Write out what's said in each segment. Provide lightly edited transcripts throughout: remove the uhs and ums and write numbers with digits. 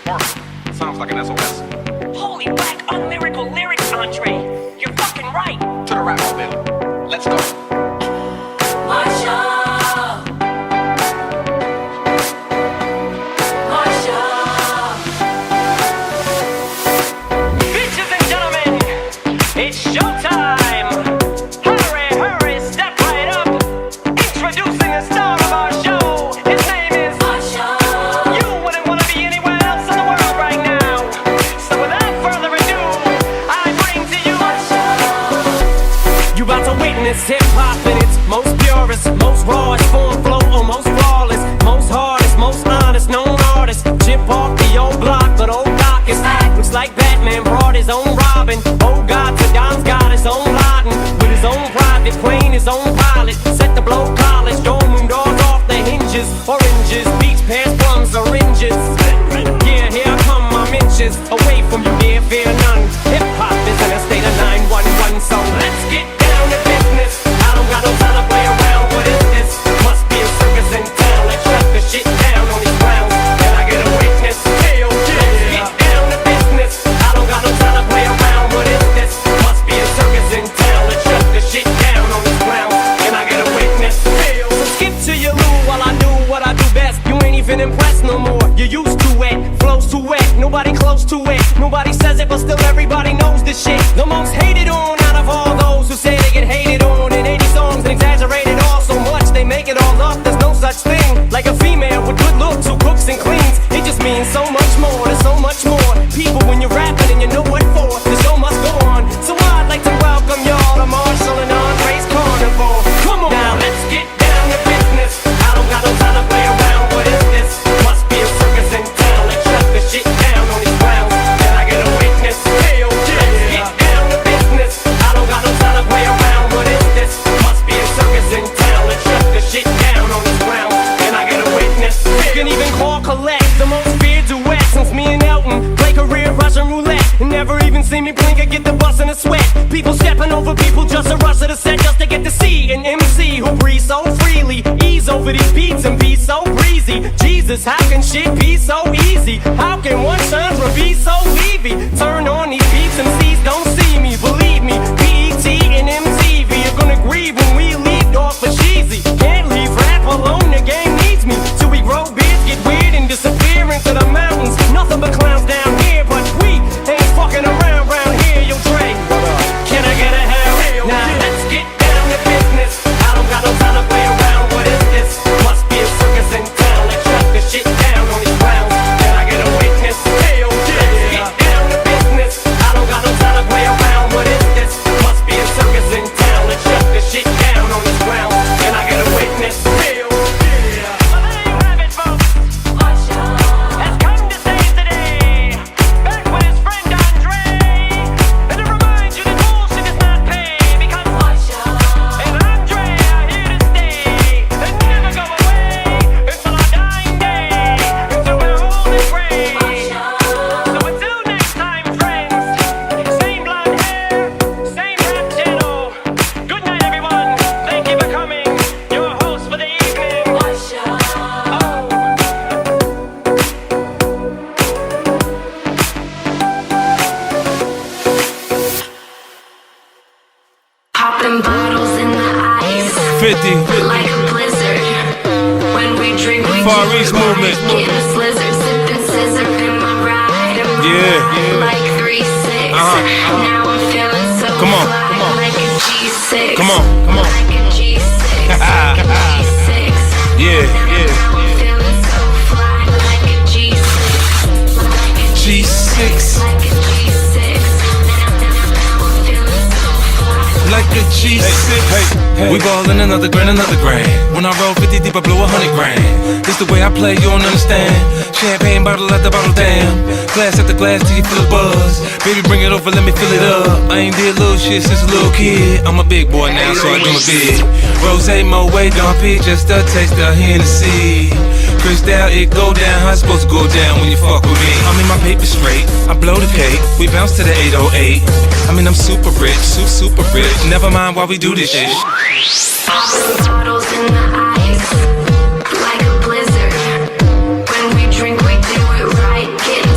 Sounds like an SOS. Holy whack, unlyrical lyrics, Andre. You're fucking right. To the rap mobile. Let's go. Bitches and gentlemen, it's showtime. Hurry, hurry, step right up. Introducing the star of our show. His name is Marsha. You wouldn't want to be anywhere else in the world right now. So without further ado, I bring to you Marsha. You about to witness hip-hop in its most purest, most rawest form, flow, almost flawless, most hardest, most honest, known artist. Chip off the old block, but old Doc is looks like Batman brought his own Robin. Oh God, Saddam's got his own Laden with his own private plane, his own pilot. Set the blow college, dome room doors off the hinges. Oranges, peach, pears, plums, oranges. Yeah, here I come, I'm inches away from you, dear, fear none. Hip hop is in a state of 911, so let's get down to business. I don't got no time to play around. What is this? Must be a circus in town. Let's shut the shit down on these grounds. Can I get a witness? Hell yeah. Let's get down to business. I don't got no time to play around. What is this? Must be a circus in town. Let's shut the shit down on these grounds. Can I get a witness? Hell. So skip to your loo while I do what I do best. You ain't even impressed no more. You're used to it. Flows too wet. Nobody close to it. Nobody says it, but still everybody knows this shit. The most hated on out of all those who say they get hated on in 80 songs and exaggerated all so much they make it all up. There's no such thing like a female with good looks who cooks and cleans. It just means so much more. There's so much more people when you're rapping and you know what for. The show must go on. So I'd like to welcome y'all to Marshall and Andre's Carnival. Come on now, let's get down to business. I don't got no time to play around. What is this? Must be a circus in town. Let's shut the shit down on these grounds. Can I get a witness? Hell yeah. Let's get down to business. I don't got no time to play around. What is this? Must be a circus in town. Let's shut the shit down on these grounds. Can I get a witness? You can even call collect the most feared duet since me and Elton play career Russian roulette. And never even see me blink or get the bus in a sweat. People stepping over people just to rush to the set just to get to see an MC who breathes so freely. Ease over these beats and be so breezy. Jesus, how can shit be so easy? How can one genre be so leavy? Turn on these beats, MCs don't see me. Believe me, BET and MTV are gonna grieve when we leave off for cheesy. Can't leave rap alone, the game needs me. Till we grow beards, get weird and disappear into the mountains. Nothing but clowns down here, but we ain't fucking around here, yo Dre. Can I get a hell? Now let's get down to business. I don't got no time to play around. What is this? Must be a circus in town. Let's shut the shit down on these grounds. Can I get a witness? Hell yeah. Let's get down to business. I don't got no time to play around. What is this? Must be a circus in town. Let's shut the shit down on these grounds. Can I get a witness? Hell yeah. Well, there you have it, folks. Has come to save the day. Back with his friend Andre. And to remind you that bullshit is not paid. Because and Andre are here to stay. And never go away until our dying day. Until we're old and gray. So until next time, friends. Same blonde hair, same rap channel. Good night, everyone. Thank you for coming. Your host for the evening. Popping bottles in the ice 50, like a blizzard. When we drink, we Far do East it right. movement. Getting a slizzard, sipping scissor in my ride. I'm Yeah. like 3-6. Uh-huh. Now I'm feeling so Come on, fly, come on. like a G6. Come on, come on. Like a G6. Like a G6. Yeah, yeah. Now I'm feeling so fly, like a G6. Like a G6, like a G6. Now I'm feeling so fly. like a G6. Hey. We ballin' another grand. When I roll 50 deep, I blow 100 grand. This the way I play, you don't understand. Champagne bottle after bottle, damn. Glass after glass till you feel the buzz. Baby, bring it over, let me fill it up. I ain't did little shit since a little kid. I'm a big boy now, so I do it big. Rose, Moet, Don P, just a taste of Hennessy. Crystal, it go down, how it's supposed to go down when you fuck with me. I'm in my paper straight, I blow the cake. We bounce to the 808. I mean, I'm super rich, super rich. Never mind why we do this shit. Popping bottles in the ice like a blizzard. When we drink, we do it right. Getting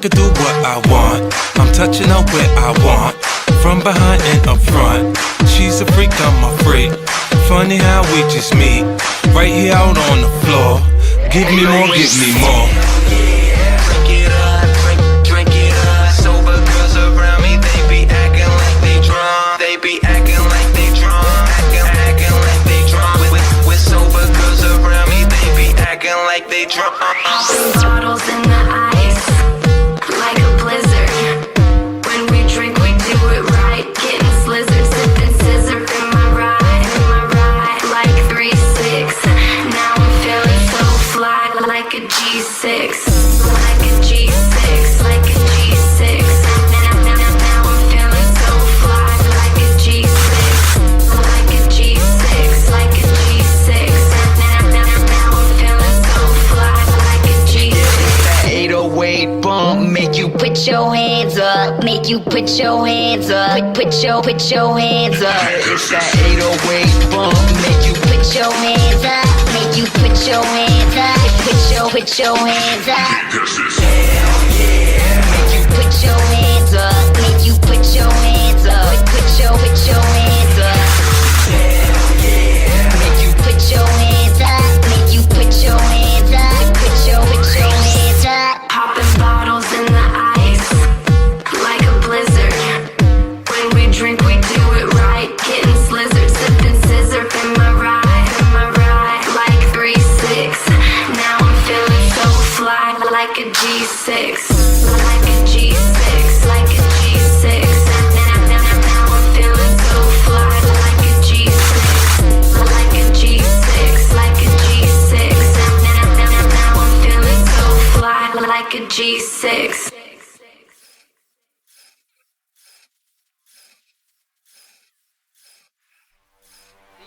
could do what I want. I'm touching her where I want, from behind and up front. She's a freak, I'm a freak. Funny how we just meet, right here out on the floor. Give me more, give me more. Drink it up, drink it up. Sober girls around me, they be acting like they drunk. They be acting like they drunk, acting like they drunk. With sober girls around me, they be acting like they drunk. Popping bottles in the ice, like a blizzard. When we drink, we do it right. Getting slizzard, sipping scissor in my ride, like 3-6. Now I'm feeling so fly, like a G6, like a G6, like a G6. Now I'm feeling so fly, like a G6, like a G6, like a G6. Now I'm feeling so fly, like a G6. 808 bump, make you Put your hands up, make you put your hands up, put your hands up. It's that 808 bump, make you Put your hands up, make you put your hands up, put your hands up. hell yeah. Make you put your hands up, make you put your hands up, put your hands up. Hell yeah. Make you put your hands up, make you put your hands up, put your hands up. Popping bottles in the ice, like a blizzard. When we drink, we do it right. Getting slizzard, sipping scissor in my ride, like 3-6. Now I'm feeling so fly, like a G6, like a G6, like a G6. Now I'm feeling so fly, like a G6, like a G6, like a G6. Now I'm feeling so fly, like a G6.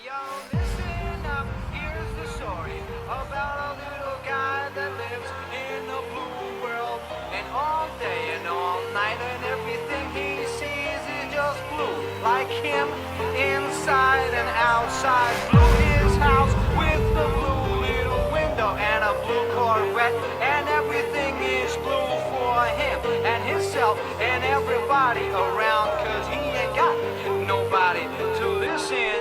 Yo, listen up, here's the story about a little guy that lives in a blue world. And all day and all night and everything he sees is just blue. Like him, inside and outside. Blue his house with a blue little window and a blue Corvette. And everything is blue for him and himself and everybody around. Cause he ain't got nobody to listen.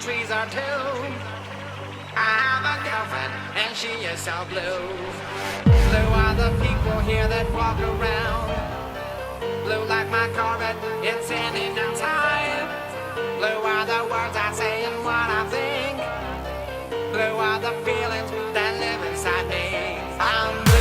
trees are too. I have a girlfriend and she is so blue. Blue are the people here that walk around. Blue like my Corvette, it's in no time. Blue are the words I say and what I think. Blue are the feelings that live inside me. I'm blue.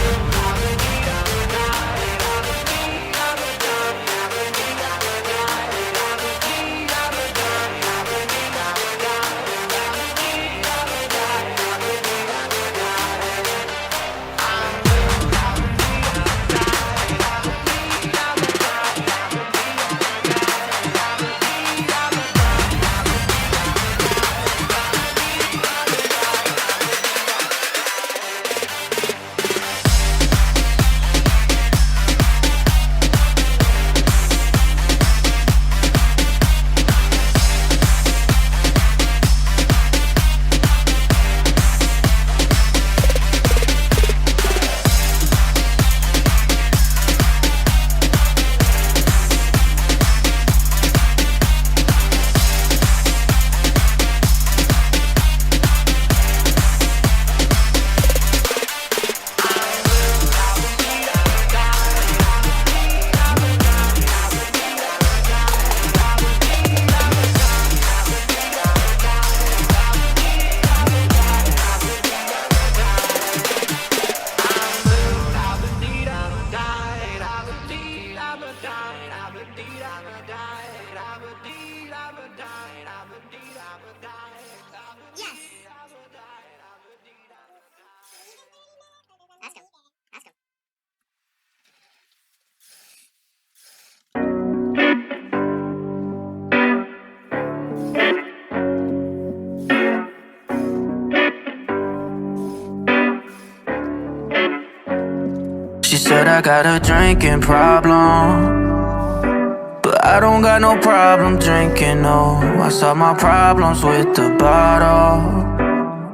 I got a drinking problem, but I don't got no problem drinking, no. I solve my problems with the bottle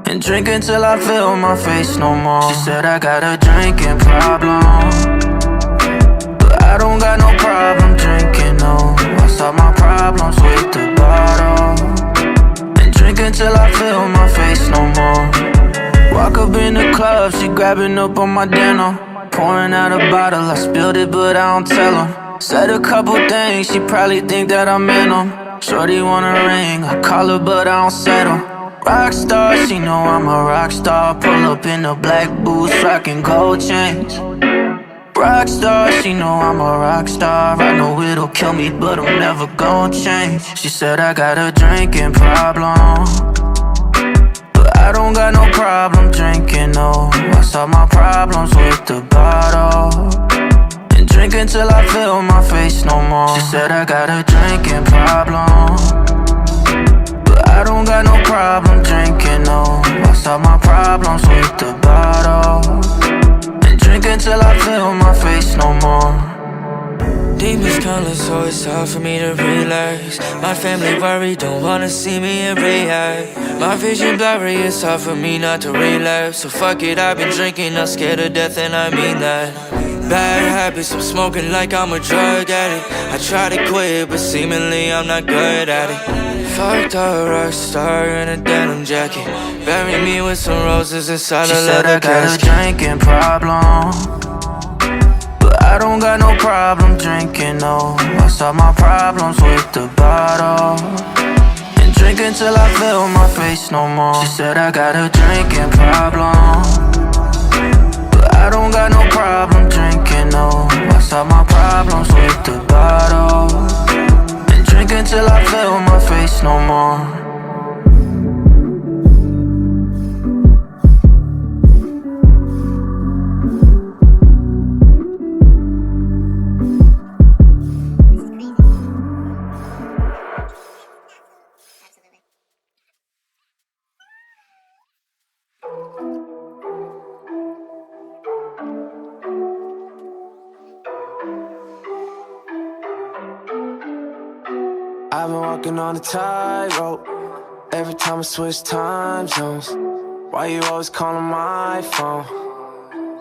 and drink until I feel my face no more. She said I got a drinking problem, but I don't got no problem drinking, no. I solve my problems with the bottle and drink until I feel my face no more. Walk up in the club, she grabbing up on my denim, pouring out a bottle, I spilled it but I don't tell her. Said a couple things, she probably think that I'm in them. Shorty want a ring, I call her but I don't settle. Rockstar, she know I'm a rock star. Pull up in the black boots, rockin' gold chains. Rockstar, she know I'm a rock star. I know it'll kill me, but I'm never gon' change. She said I got a drinking problem, but I don't got no problem drinking, no. I solve my problems with the bottle and drink until I feel my face no more. She said I got a drinking problem, I don't got no problem drinking, no. I solve my problems with the bottle and drink until I feel my face no more. Demons countless, so it's hard for me to relax. My family worry, don't wanna see me in rehab. My vision blurry, it's hard for me not to relapse. So fuck it, I've been drinking, not scared of death and I mean that. Bad habits, I'm smoking like I'm a drug addict. I try to quit, but seemingly I'm not good at it. Fucked up rock star in a denim jacket. Bury me with some roses inside a leather casket. She said I got a drinking problem, but I don't got no problem drinking, no. I solve my problems with the bottle and drink until I feel my face no more. She said I got a drinking problem, but I don't got no problem drinking, no. I solve my problems with the bottle and drink until I feel my face no more. I've been walking on a tightrope every time I switch time zones. Why you always calling my phone?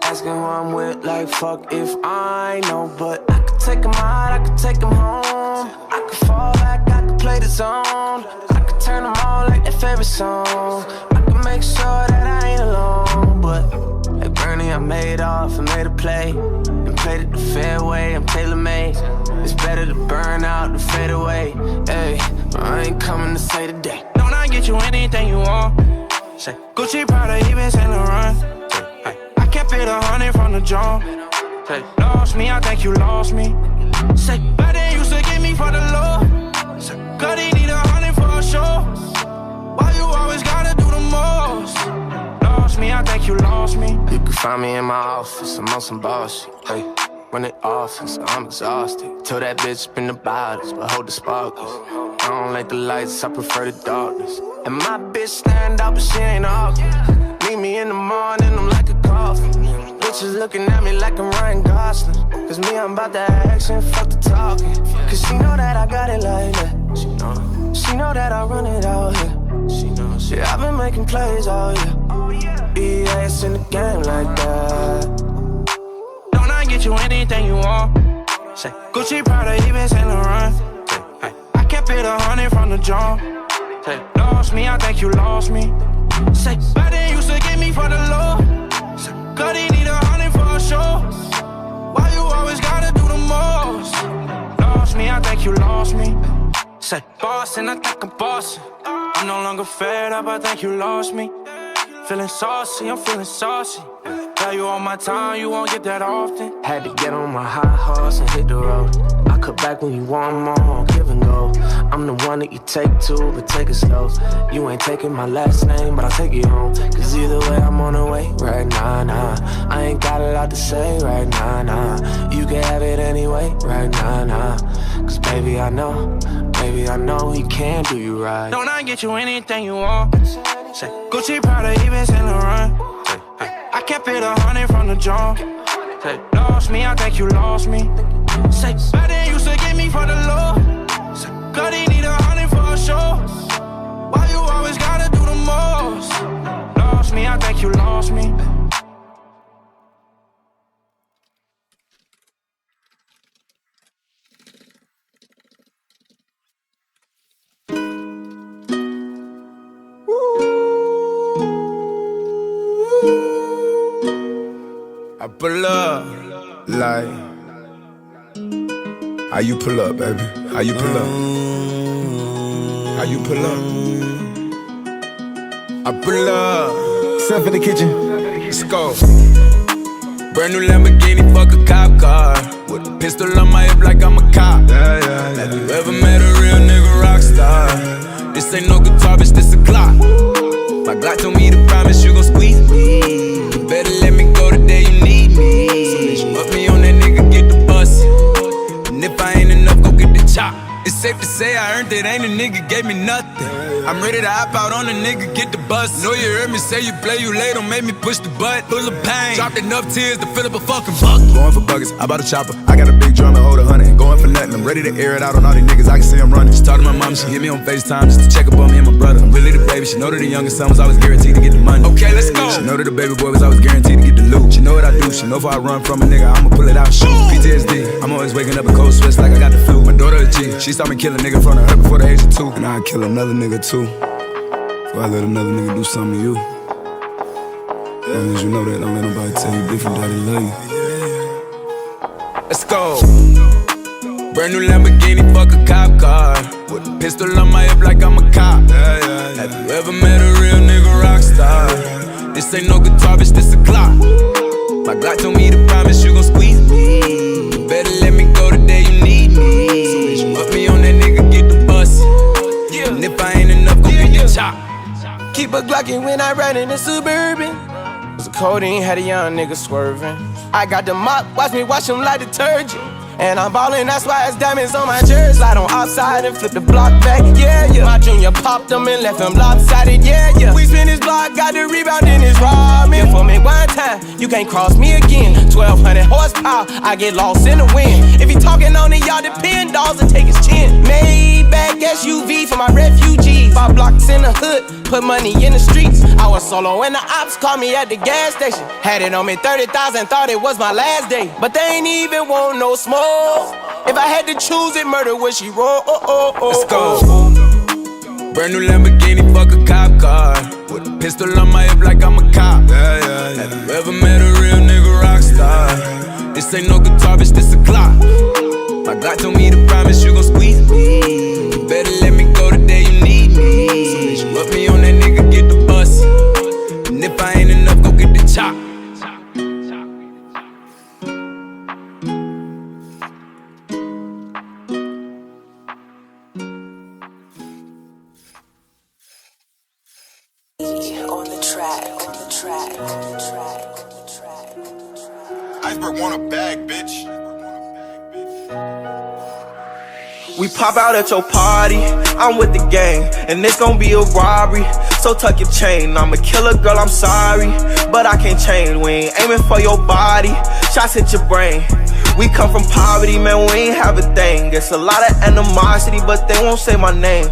Asking who I'm with, like fuck if I know. But I could take him out, I could take him home. I could fall back, I could play the zone. I could turn them on like their favorite song. I could make sure that I ain't alone. But like Bernie, I made off, I made a play and played it the fair way, I'm tailor-made. It's better to burn out than fade away. Hey, I ain't coming to say today. Don't I get you anything you want? Say Gucci, Prada, even Saint Laurent. I kept it 100 from the jump. Say lost me, I think you lost me. Say but they used to get me for the low. Say God, he need 100 for a show. Why you always gotta do the most? Lost me, I think you lost me. You can find me in my office, I'm on some bullshit. Hey, run it off, so I'm exhausted. Tell that bitch spin the bottles, but hold the sparkles. I don't like the lights, I prefer the darkness. And my bitch stand up, but she ain't off. Meet me in the morning, I'm like a coffin. Bitches looking at me like I'm Ryan Gosling. Cause me, I'm about that action, fuck the talking. Cause she know that I got it like that. She know that I run it out here. Yeah, I've been making plays all year. EA's in the game like that. Don't I get you anything you want? Say Gucci, Prada, even Saint Laurent. I kept it 100 from the jump. Say lost me, I think you lost me. Say but they used to get me for the low. Say God, he need 100 for a show. Why you always gotta do the most? Lost me, I think you lost me. Say bossing, I think I'm bossing. I'm no longer fed up, I think you lost me. Feeling saucy, I'm feeling saucy. Tell you all my time, you won't get that often. Had to get on my high horse and hit the road. I cut back when you want more, give and go. I'm the one that you take to, but take it slow. You ain't taking my last name, but I'll take you home. Cause either way, I'm on the way right now, nah. I ain't got a lot to say right now, nah. You can have it anyway right now, nah. Cause baby, I know he can do you right. Don't I get you anything you want? Say Gucci, Prada, even Saint Laurent. I kept it 100 from the jump. Say, lost me, I think you lost me. Say, better than used to get me for the Lord. Say, God, he need 100 for a show. Why you always gotta do the most? Lost me, I think you lost me. I pull up, like, how you pull up, baby? How you pull up? How you pull up? I pull up. Step in the kitchen. Let's go. Brand new Lamborghini, fuck a cop car. With a pistol on my hip like I'm a cop. Have you ever met a real nigga rock star? This ain't no guitar, bitch, this a Glock. My Glock told me to promise you gon' squeeze me. You better let me go the day you need me. So bitch, put me on that nigga, get the bus. And if I ain't enough, go get the chop. It's safe to say I earned it, ain't a nigga gave me nothing. I'm ready to hop out on a nigga, get the bus. Know you heard me say you play, you late, don't make me push the butt. Full of pain, dropped enough tears to fill up a fucking bucket. Going for buckets, I bought a chopper. I got a big drum and hold 100. Going for nothing, I'm ready to air it out on all these niggas, I can see them running. She talked to my mom, she hit me on FaceTime just to check up on me and my brother. I'm really the baby, she know that the youngest son was always guaranteed to get the money. Okay, let's go. She know that the baby boy was always guaranteed to get the loot. She know what I do, she know if I run from a nigga, I'ma pull it out and shoot. PTSD, I'm always waking up in cold sweats like I got the flu. My daughter a G, she saw me kill a nigga in front of her before the age of 2. And I'd kill another nigga too. Before I let another nigga do something to you. As long as you know that, don't let nobody tell you different that they love you. Let's go. Brand new Lamborghini, fuck a cop car. With a pistol on my hip like I'm a cop. Have you ever met a real nigga rock star? This ain't no guitar, bitch, this a Glock. My Glock told me to promise you gon' squeeze me. You better let me go the day you need me. So bitch, put me on that nigga, get the bus. And if I ain't enough, go get the chop. Keep a Glockin' when I ride in the Suburban. Cause the codeine had a young nigga swerving. I got the mop, watch me wash him like detergent. And I'm ballin', that's why it's diamonds on my jersey. Slide on outside and flip the block back, yeah, yeah. My junior popped him and left him lopsided, yeah, yeah. We spin his block, got the rebound in his ramen. For me one time, you can't cross me again. 1200 horsepower, I get lost in the wind. If he talking on it, y'all depend, dolls and take his chin. Maybach SUV for my refugees. 5 blocks in the hood, put money in the streets. I was solo and the ops called me at the gas station. Had it on me 30,000, thought it was my last day. But they ain't even want no smoke. If I had to choose it, murder would she roll? Let's go. Brand new Lamborghini, fuck a cop car. With a pistol on my hip like I'm a cop. Have you ever met a real nigga rock star? This ain't no guitar, bitch, this a Glock. My Glock told me to promise you gon' squeeze me. You better let me go the day you need me. So bitch, put me on that nigga, get the bus. And if I ain't enough, go get the chop. Iceberg want a bag, bitch. We pop out at your party, I'm with the gang, and it's gon' be a robbery. So tuck your chain, I'm a killer, girl, I'm sorry, but I can't change. We ain't aiming for your body, shots hit your brain. We come from poverty, man, we ain't have a thing. It's a lot of animosity, but they won't say my name.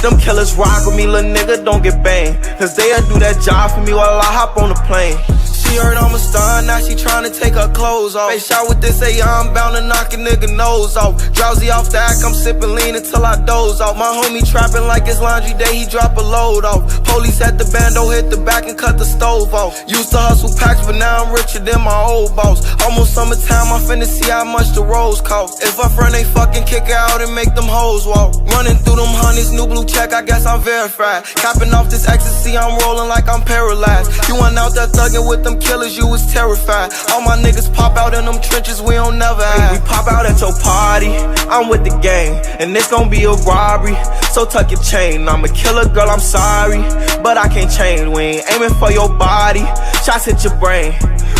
Them killers rock with me, little nigga, don't get banged. Cause they'll do that job for me while I hop on the plane. She heard I'm a star, now she tryna take her clothes off. Face shot with this AR, I'm bound to knock a nigga nose off. Drowsy off the act, I'm sippin' lean until I doze off. My homie trappin' like it's laundry day, he drop a load off. Police at the bando, hit the back and cut the stove off. Used to hustle packs, but now I'm richer than my old boss. Almost summertime, I'm finna see how much the rolls cost. If I front, they fucking kick her out and make them hoes walk. Running through them honeys, new blue check, I guess I'm verified. Capping off this ecstasy, I'm rolling like I'm paralyzed. You went out there thugging with them killers, you was terrified. All my niggas pop out in them trenches, we don't never hide. We pop out at your party, I'm with the gang, and it's gon' be a robbery. So tuck your chain, I'm a killer, girl, I'm sorry, but I can't change. We ain't aiming for your body, shots hit your brain.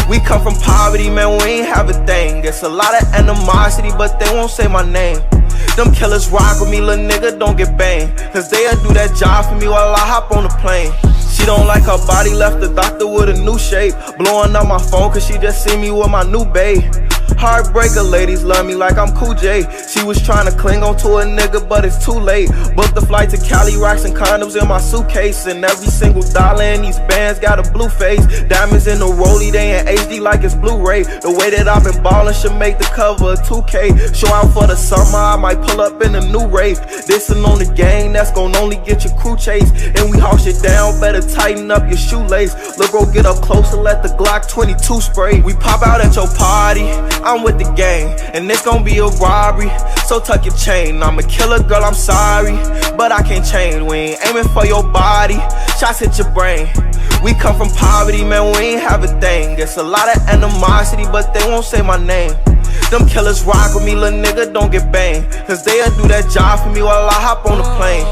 We come from poverty, man, we ain't have a thing. It's a lot of animosity, but they won't say my name. Them killers rock with me, little nigga, don't get banged. Cause they'll do that job for me while I hop on the plane. She don't like her body, left the doctor with a new shape. Blowing up my phone cause she just see me with my new babe. Heartbreaker ladies love me like I'm Cool J. She was trying to cling on to a nigga, but it's too late. Booked the flight to Cali, rocks and condoms in my suitcase. And every single dollar in these bands got a blue face. Diamonds in the rollie, they in HD like it's Blu-ray. The way that I've been ballin' should make the cover of 2K. Show out for the summer, I might pull up in a new rave. Dissin' on the gang, that's gon' only get your crew chase. And we haul shit down, better tighten up your shoelace. Look, bro, get up close and let the Glock 22 spray. We pop out at your party, I'm with the gang, and this gon' be a robbery. So tuck your chain, I'm a killer, girl, I'm sorry, but I can't change. We ain't aiming for your body, shots hit your brain. We come from poverty, man, we ain't have a thing. It's a lot of animosity, but they won't say my name. Them killers rock with me, little nigga, don't get banged. Cause they'll do that job for me while I hop on the plane.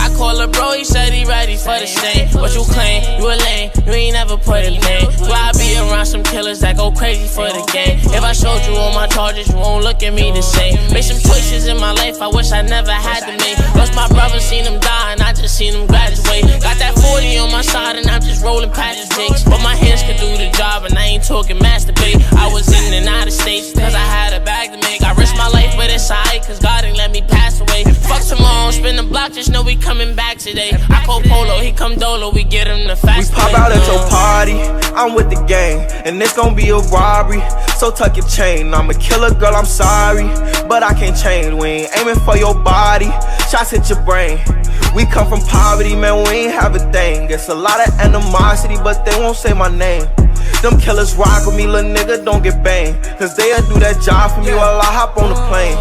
I call a bro, he said he ready for the stain. What you claim? You a lame, you ain't never put a name. Why I be around some killers that go crazy for the game? If I showed you all my charges, you won't look at me the same. Made some choices in my life I wish I never had to make. Lost my brother, seen him die, and I just seen him graduate. Got that 40 on my side, and I'm just rolling past the jakes. But my hands could do the job, and I ain't talking masturbate. I was in and out of states, cause I had a bag to make. I risked my life, but it's alright, cause God ain't let me pass away. Fuck tomorrow, spin the block, just know we coming back today. I call Polo, he come Dolo, we get him the fast. We pop out at your party, I'm with the gang, and this gon' be a robbery. So tuck your chain, I'm a killer, girl, I'm sorry, but I can't change. We ain't aiming for your body, shots hit your brain. We come from poverty, man, we ain't have a thing. It's a lot of animosity, but they won't say my name. Them killers rock with me, little nigga, don't get banged. Cause they'll do that job for me while I hop on the plane.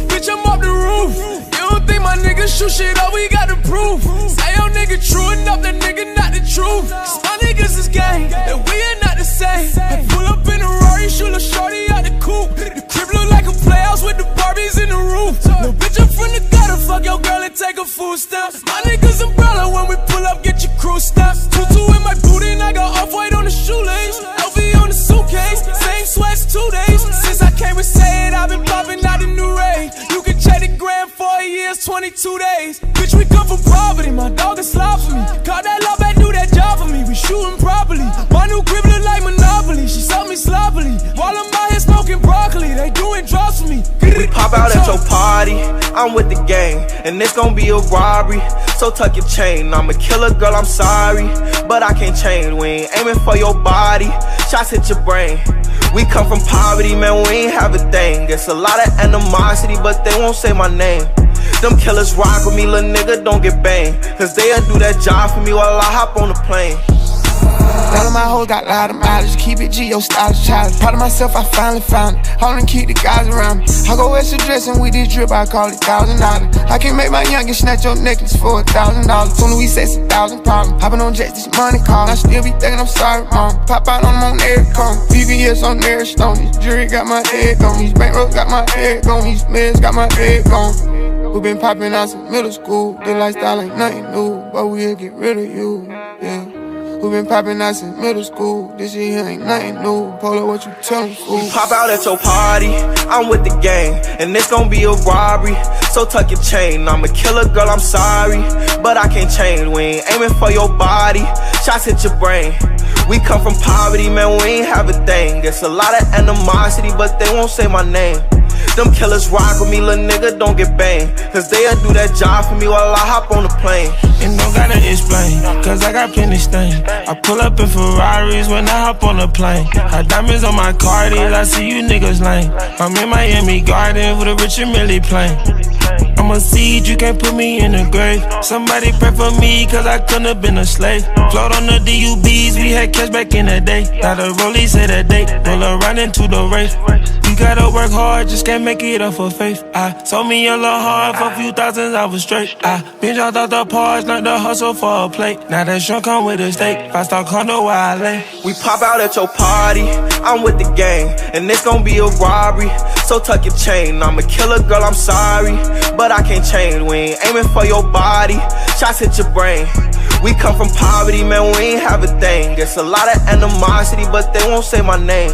Bitch, I'm up the roof. You don't think my niggas shoot shit up, we got to prove. Say your nigga true enough, that nigga not the truth. Cause my niggas is gang, and we ain't not the same. I pull up in a Rari, shoot a shorty out the coupe. The crib look like a playhouse with the Barbies in the roof. No bitch, I'm from the gutter, fuck your girl and take a food stamp. My niggas umbrella, when we pull up, get your crew stops. Tutu in my booty, and I got off-white on the shoelace. LV on the suitcase, same sweats 2 days. Since I came and say it, I've been popping out a new raid. You can check the gram 4 years, 22 days. Bitch, we come from poverty, my dog is slop for me. Caught that love, I do that job for me. We shooting properly. My new crib look like Monopoly. She sold me sloppily. While I'm out here smoking broccoli, they doing drugs for me. We pop out at your party, I'm with the gang, and this gon' be a robbery. So tuck your chain, I'm a killer, girl, I'm sorry, but I can't change. We ain't aiming for your body, shots hit your brain. We come from poverty, man, we ain't have a thing. It's a lot of animosity, but they won't say my name. Them killers rock with me, little nigga, don't get banged. Cause they'll do that job for me while I hop on the plane. None of my hoes got a lot of mileage. Keep it G.O. stylish, childish. Proud of myself, I finally found it. Hold and keep the guys around me. I go extra dressing with this drip, I call it $1,000. I can make my youngest snatch your necklace for $1,000. Soon we say it's 1,000 problems. Hopping on jets, this money calling. I still be thinking I'm sorry, mom. Pop out on them on every corner. VVS on every stone. This jury got my head gone. These bankrolls got my head gone. These meds got my head gone. We been popping out since middle school. The lifestyle ain't nothing new, but we'll get rid of you, yeah. We been popping out since middle school. This shit here ain't nothing new. Polo, what you tellin', fool? We pop out at your party, I'm with the gang, and this gon' be a robbery. So tuck your chain, I'm a killer, girl, I'm sorry, but I can't change. We ain't aiming for your body, shots hit your brain. We come from poverty, man, we ain't have a thing. It's a lot of animosity, but they won't say my name. Them killers rock with me, little nigga, don't get banged. Cause they'll do that job for me while I hop on the plane. And don't gotta explain, cause I got plenty stain. I pull up in Ferraris when I hop on the plane. Got diamonds on my Cardi, I see you niggas lame. I'm in Miami Garden with a rich and Millie plane. I'm a seed, you can't put me in the grave. Somebody pray for me, cause I couldn't have been a slave. Float on the DUBs, we had cash back in the day. Now the rollie say that date, roll around into the race. You gotta work hard, just can't make it up for faith. I sold me a little hard for a few thousands, I was straight. I been jumped out the parts, not the hustle for a plate. Now that shrimp come with a steak, 5-star condo where I lay. We pop out at your party, I'm with the gang, and this gon' be a robbery. So tuck your chain, I'm a killer, girl, I'm sorry, but I can't change. We ain't aiming for your body, shots hit your brain. We come from poverty, man, we ain't have a thing. It's a lot of animosity, but they won't say my name.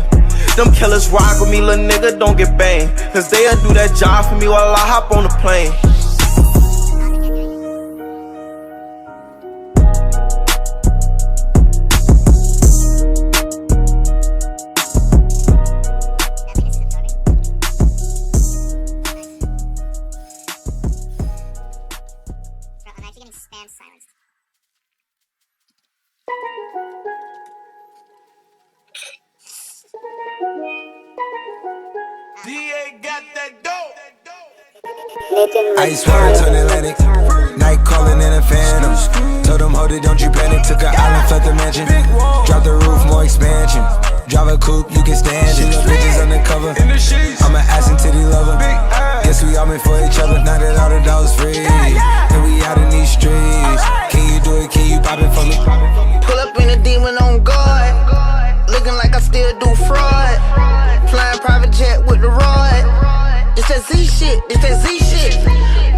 Them killers rock with me, little nigga, don't get banged. Cause they'll do that job for me while I hop on the plane. Ice water turn Atlantic, night calling in a phantom. Told them, hold it, don't you panic. Took an island, left the mansion. Drop the roof, more expansion. Drive a coupe, you can stand it. Bitches undercover, I'm an ass and titty lover. Guess we all meant for each other. Now that all the dogs free, and we out in these streets. Can you do it, can you pop it for me? Pull up in a demon on guard, looking like I still do fraud. Flying private jet with the rod. It's that Z shit, it's that Z shit.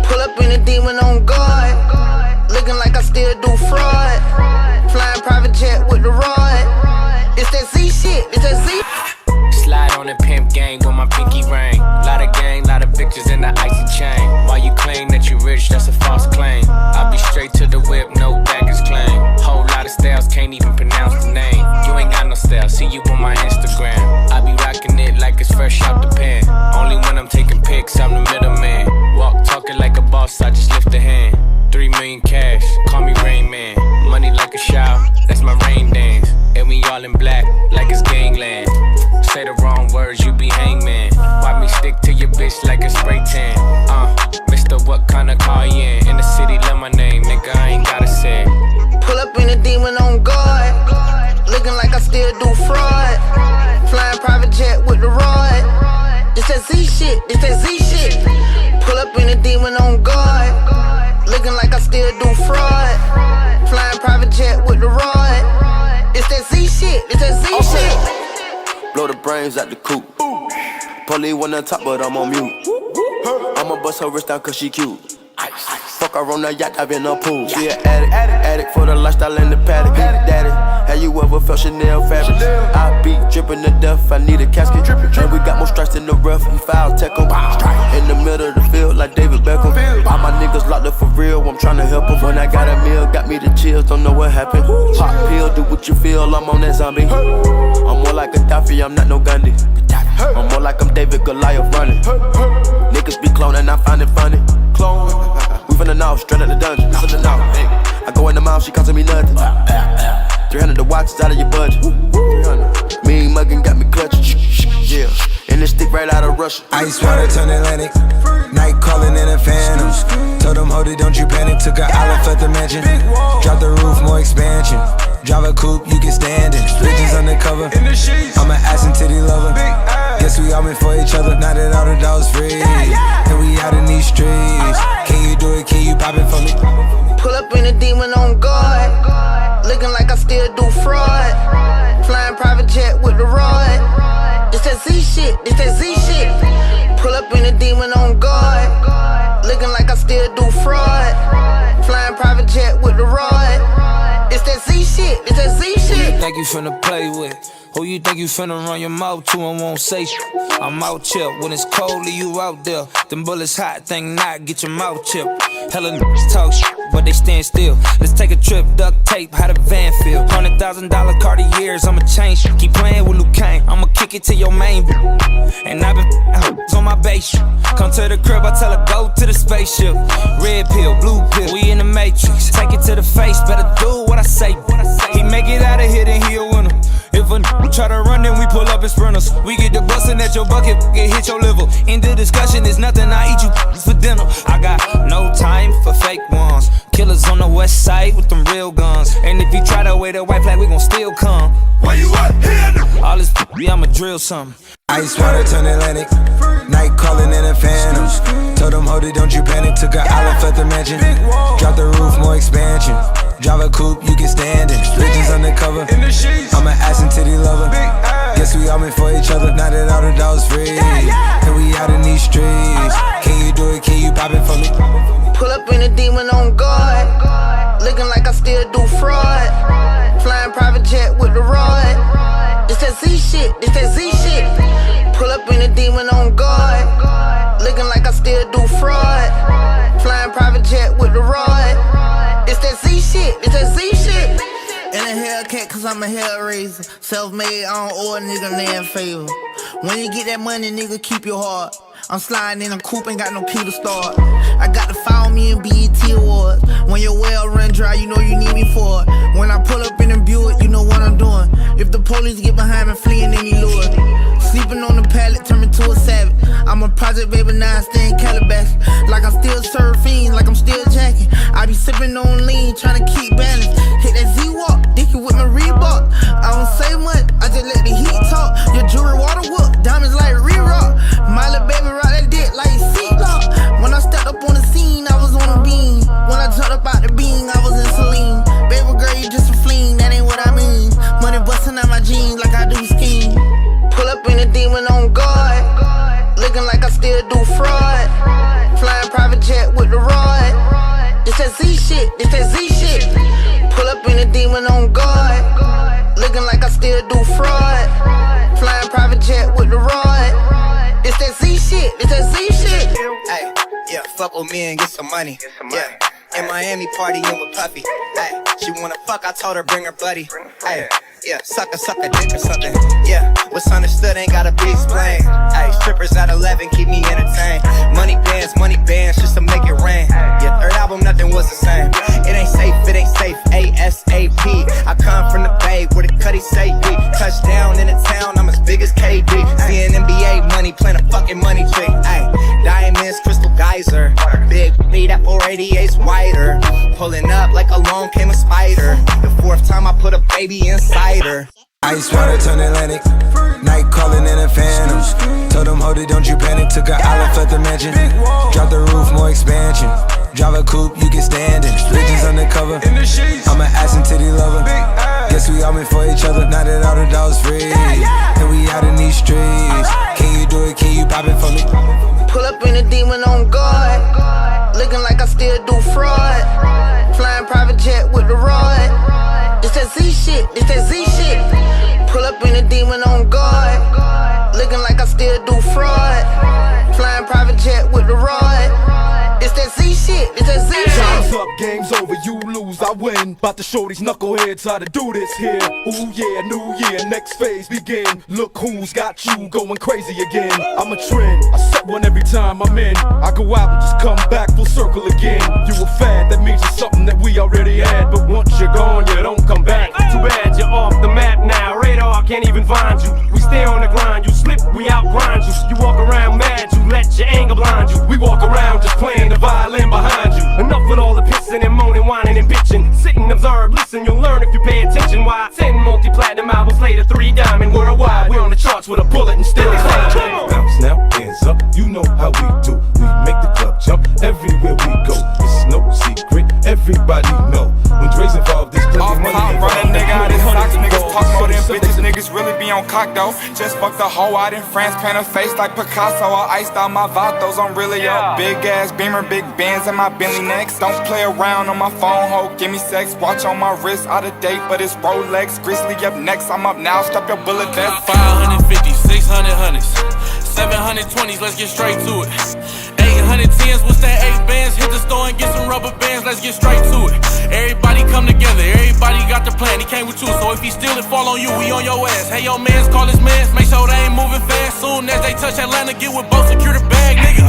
Pull up in a demon on guard, looking like I still do fraud. Flying private jet with the rod. It's that Z shit, it's that Z. Slide on the pimp gang with my pinky ring. Lot of gang, lot of bitches in the icy chain. While you claim that you rich, that's a false claim. I be straight to the whip, no baggage claim. Whole lot of styles, can't even pronounce the name. You ain't got no style, see you on my Instagram. I be rocking it like it's fresh out the pen. Only when I'm taking pics, I'm the middleman. Walk talking like a boss, I just lift a hand. 3 million cash, call me Rain Man. Money like a shower, that's my rain dance. And we all in black, like it's gangland. Say the wrong words, you be hangman. Why me stick to your bitch like a spray tan? Mister, what kind of car you in? In the city, love my name, nigga, I ain't gotta say. Pull up in a demon on guard, looking like I still do fraud. Flying private jet with the rod. It's that Z shit, it's that Z shit. Pull up in a demon on guard, looking like I still do fraud. Flying private jet with the rod. It's that Z shit, it's that Z shit. Blow the brains out the coop. Polly one on top, but I'm on mute. I'ma bust her wrist down cause she cute. Fuck her on the yacht, I've been a pool. She an addict for the lifestyle in the paddock. Daddy, have you ever felt Chanel fabric? I be dripping to death, I need a casket. And we got more strikes in the rough, we foul tech em. In the middle of the field like David Beckham. All my niggas locked up for real, I'm tryna help them. When I got a meal, got me the chills, don't know what happened. Pop pill, do what you feel, I'm on that zombie. I'm more like Gaddafi, I'm not no Gandhi. I'm more like I'm David Goliath running. Niggas be cloning, I find it funny. Clone, we finna know, straight out the dungeon. I go in the mouth, she costing me nothing. 300 the watch is out of your budget. Mean muggin' got me clutching. Yeah, and this stick right out of Russia. Ice water turn Atlantic, night calling in a phantom. Told them, hold it, don't you panic. Took an island, left the mansion. Drop the roof, more expansion. Drive a coupe, you can stand it. Bitches undercover, I'm an ass and titty lover. Guess we all meant for each other. Now that all the dogs free, and we out in these streets. Can you do it, can you pop it for me? Pull up in a demon on guard, looking like I still do fraud. Flying private jet with the rod. It's that Z shit, it's that Z shit. Pull up in a demon on guard, looking like I still do fraud. Flying private jet with the rod. It's that Z shit, it's that Z shit. Who you think you finna play with? Who you think you finna run your mouth to and won't say shit? I'm out here when it's cold, leave you out there. Them bullets hot, think not, get your mouth chipped. Hella niggas talk shit, but they stand still. Let's take a trip, duct tape, how the van feel. $100,000 Cartiers, I'ma change shit. Keep playing with Luke Kane, I'ma kick it to your main bitch. And I've been on my base shit. Come to the crib, I tell her go to the spaceship. Red pill, blue pill, we in the matrix. Take it to the face, better do what I say. He make it out of here, then he a winner. If a try to run, then we pull up in sprinters. We get the bustin' at your bucket, get hit your liver. End the discussion, it's nothing, I eat you for dinner. I got no time for fake ones. Killers on the west side with them real guns. And if you try to wear the white flag, we gon' still come. Where you at? Here! All this I'ma drill something. Ice water turn Atlantic, night calling in a phantom. Told them, hold it, don't you panic. Took an island, left the mansion. Drop the roof, more expansion. Drive a coupe, you can stand it. Bitches undercover, I'm an ass and titty lover. Guess we all meant for each other. Now that all the dogs free, and we out in these streets. Can you do it, can you pop it for me? Pull up in a demon on guard, looking like I still do fraud. Flying private jet with the rod. It's that Z shit, it's that Z shit. up in a demon on guard. Looking like I still do fraud. Flying private jet with the rod. It's that Z shit, it's that Z shit. In a Hellcat cause I'm a hellraiser. Self-made, I don't owe a nigga land favor. When you get that money, nigga, keep your heart. I'm sliding in a coupe, ain't got no key to start. I got to follow me in BET Awards. When your well run dry, you know you need me for it. When I pull up in a Buick, you know what I'm doing. If the police get behind me, fleeing any lure. Sleeping on the pallet, turn me to a savage. I'm a project baby, now I stay in Calabash. Like I still serve fiends, like I'm still jacking. I be sipping on lean, trying to keep balance. Hit that Z-Walk, dicky with my Reebok. I don't say much, I just let the heat talk. Your jewelry water whoop, diamonds like re-rock. My little baby rock that dick like seatlock. When I stepped up on the scene, I was on a beam. When I jumped up out the beam, I was in Celine. Baby girl, you just a fleen, that ain't what I mean. Money busting out my jeans like I do skiing. Pull up in a demon on guard. Looking like I still do fraud. Flying private jet with the rod. It's that Z shit, it's that Z shit. Pull up in a demon on guard. Looking like I still do fraud. Flying private jet with the rod. It's that Z shit, it's that Z shit. Hey, yeah, fuck with me and get some money. Yeah, in Miami partying with Puffy. Hey, she wanna fuck, I told her bring her buddy. Hey, yeah, suck a dick or something. Yeah, what's understood ain't gotta be explained. Hey, strippers at 11 keep me entertained. Money bands just to make it rain. Yeah, third album, nothing was the same. It ain't safe, ASAP. I come from the Bay where the Cuddy say be. Touchdown in the town, I'm as big as KD. Seeing NBA money, playing a fucking money trick. Ay, diamonds, crystal geyser. Big me, that 488's wider. Pulling up like along came a spider. The fourth time I put a baby inside her. Ice water turn Atlantic, night calling in a phantom. Told them, hold it, don't you panic. Took an island, left the mansion. Drop the roof, more expansion. Drive a coupe, you can stand it. Bitches undercover, I'm an ass and titty lover. Guess we all meant for each other. Now that all the dogs free, and we out in these streets. Can you do it, can you pop it for me? Pull up in a demon on guard. Looking like I still do fraud. Flying private jet with the rod. It's that Z shit, it's that Z shit. Pull up in a demon on guard. Looking like I still do fraud. Flying private jet with the rod. It's that Z shit, it's that Z shit. Time's up, game's over, you lose, I win. About to show these knuckleheads how to do this here. Ooh yeah, new year, next phase begin. Look who's got you going crazy again. I'm a trend, I set one every time I'm in. I go out and just come back full circle again. You a fad, that means it's something that we already had. But once you're gone, you don't come back. Too bad you're off the map now, radar can't even find you. We stay on the grind, you slip, we outgrind you. You walk around mad, you let your anger blind you. We walk around just playing the violin behind you. Enough with all the pissing and moaning, whining and bitching. Sit and observe, listen, you'll learn if you pay attention. Why 10 multi-platinum albums later, 3 diamond worldwide. We're on the charts with a bullet and still climbing. Bounce now, hands up, you know how we do. We make the club jump everywhere we go. It's no secret, everybody know. When Dre's involved, there's plenty money involved. Run a nigga out his socks, niggas talk more than bitches. Niggas really be on cock though. Just fucked a hoe out in France, paint her face like Picasso. I iced out my vatos, I'm really up. Big ass beamer, big bands in my Bentley next. Don't play around on my phone, ho, give me sex. Watch on my wrist, out of date, but it's Rolex. Grizzly up next, I'm up now, strap your bullet vest. 550, 600 hundreds, 720s, let's get straight to it. 810s, what's that 8 bands? Hit the store and get some rubber bands, let's get straight to it. Everybody come together, everybody got the plan. He came with you, so if he steal it, fall on you, we on your ass. Hey, yo, mans, call his mans, make sure they ain't moving fast. Soon as they touch Atlanta, get with both, secure the bag, nigga.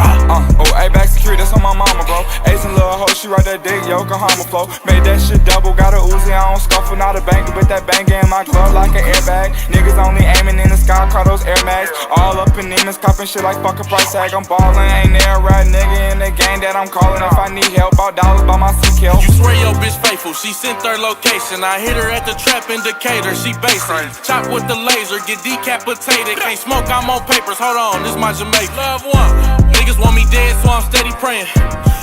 A-back security, that's on my mama, bro. Ace and little hoe, she right that dick, Yokohama flow. Made that shit double, got a Uzi, I don't scuffle, not a banger, with that banger in my glove like an airbag. Niggas only aiming in the sky, call those Air Max. All up in demons, copping shit like fucking price tag. I'm ballin', ain't there a right nigga in the game that I'm calling. If I need help, all dollars by my CK. You swear your bitch faithful, she sent her location. I hit her at the trap indicator, she basic. Chop with the laser, get decapitated. Can't smoke, I'm on papers, hold on, this my Jamaica. Love one, niggas want me dead, so I'm steady praying.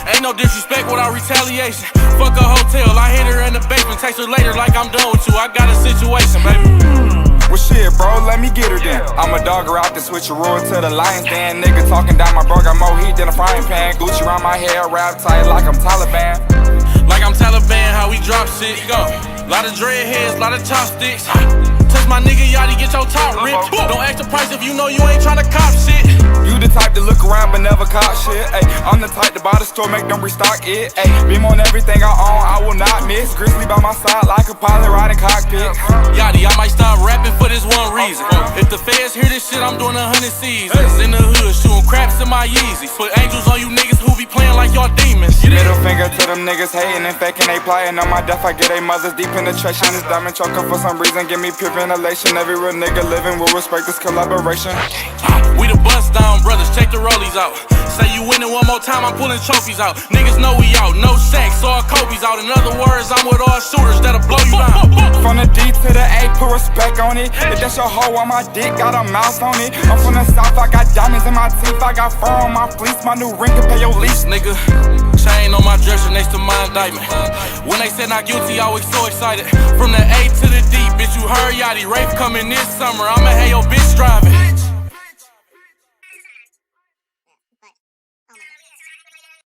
Ain't no disrespect without retaliation. Fuck a hotel, I hit her in the basement. Text her later like I'm done with you, I got a situation, baby. Well shit, bro, let me get her then. I'm a dogger out the switch a roar to the Lions Den. Nigga talking down my bro, got more heat than a frying pan. Gucci around my hair, wrap tight like I'm Taliban. Like I'm Taliban, how we drop shit, go. Lot of dreadheads, lot of chopsticks. Touch my nigga Yachty, get your top ripped. Don't ask the price if you know you ain't tryna cop shit. You the type to look around but never cop shit. Ay, I'm the type to buy the store, make them restock it. Ay, beam on everything I own, I will not miss. Grizzly by my side like a pilot riding cockpit. Yachty, I might stop rapping for this one reason. If the feds hear this shit, I'm doing 100 seasons. In the hood, shooting craps in my Yeezys. Put angels on you niggas who be playing like y'all demons. Middle finger to them niggas hating and faking, they plotting on my death. I get they mothers deep penetration. This diamond choker for some reason give me pure ventilation. Every real nigga living will respect this collaboration. We the bust down brothers, check the rollies out. Say you winning one more time, I'm pulling trophies out. Niggas know we out, no sex, all Kobe's out. In other words, I'm with all shooters that'll blow you down. From the D to the A, put respect on it. If that's your hoe on my dick, got a mouth on it. I'm from the south, I got diamonds in my teeth, I got fur on my fleece. My new ring can pay your lease, nigga. Chain on my dresser next to my indictment. When they said not guilty, I was so excited. From the A to the D, bitch, you heard Yachty. Rafe coming this summer, I'ma have your bitch driving.